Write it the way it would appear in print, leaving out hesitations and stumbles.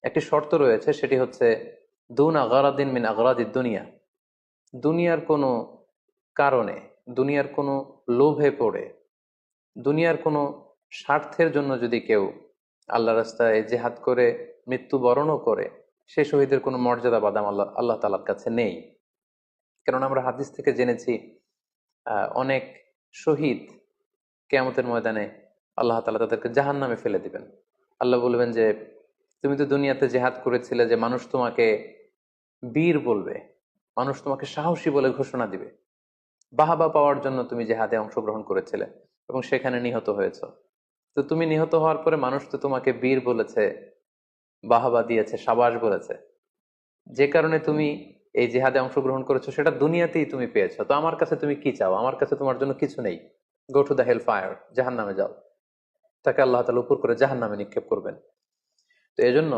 একটি শর্ত রয়েছে, সেটি হচ্ছে দুন আগারাদিন মিন আগারাদিদ দুনিয়া। দুনিয়ার কোনো কারণে, দুনিয়ার কোনো লোভে পড়ে, দুনিয়ার কোনো স্বার্থের জন্য যদি কেউ আল্লাহ রাস্তায় জেহাদ করে মৃত্যুবরণও করে, সে শহীদের কোনো মর্যাদা বাদাম আল্লাহ আল্লাহ তালার কাছে নেই। কেননা আমরা হাদিস থেকে জেনেছি অনেক শহীদ কিয়ামতের ময়দানে আল্লাহ তাআলা তাদেরকে জাহান্নামে ফেলে দিবেন। আল্লাহ বলবেন যে তুমি তো দুনিয়াতে জেহাদ করেছিলে, যে মানুষ তোমাকে বীর বলবে, মানুষ তোমাকে সাহসী বলে ঘোষণা দিবে, বাহাবা পাওয়ার জন্য তুমি জেহাদে অংশগ্রহণ করেছিলে এবং সেখানে নিহত হয়েছ। তো তুমি নিহত হওয়ার পরে মানুষ তো তোমাকে বীর বলেছে, বাহাবা দিয়েছে, সাবাস বলেছে, যে কারণে তুমি এই জেহাদে অংশগ্রহণ করেছো সেটা দুনিয়াতেই তুমি পেয়েছো। তো আমার কাছে তুমি কি চাও? আমার কাছে তোমার জন্য কিছু নেই। Go to the hell fire, জাহান নামে যাও। তাকে আল্লাহ তাআলা উপর করে জাহান নামে নিক্ষেপ করবেন। তো এজন্য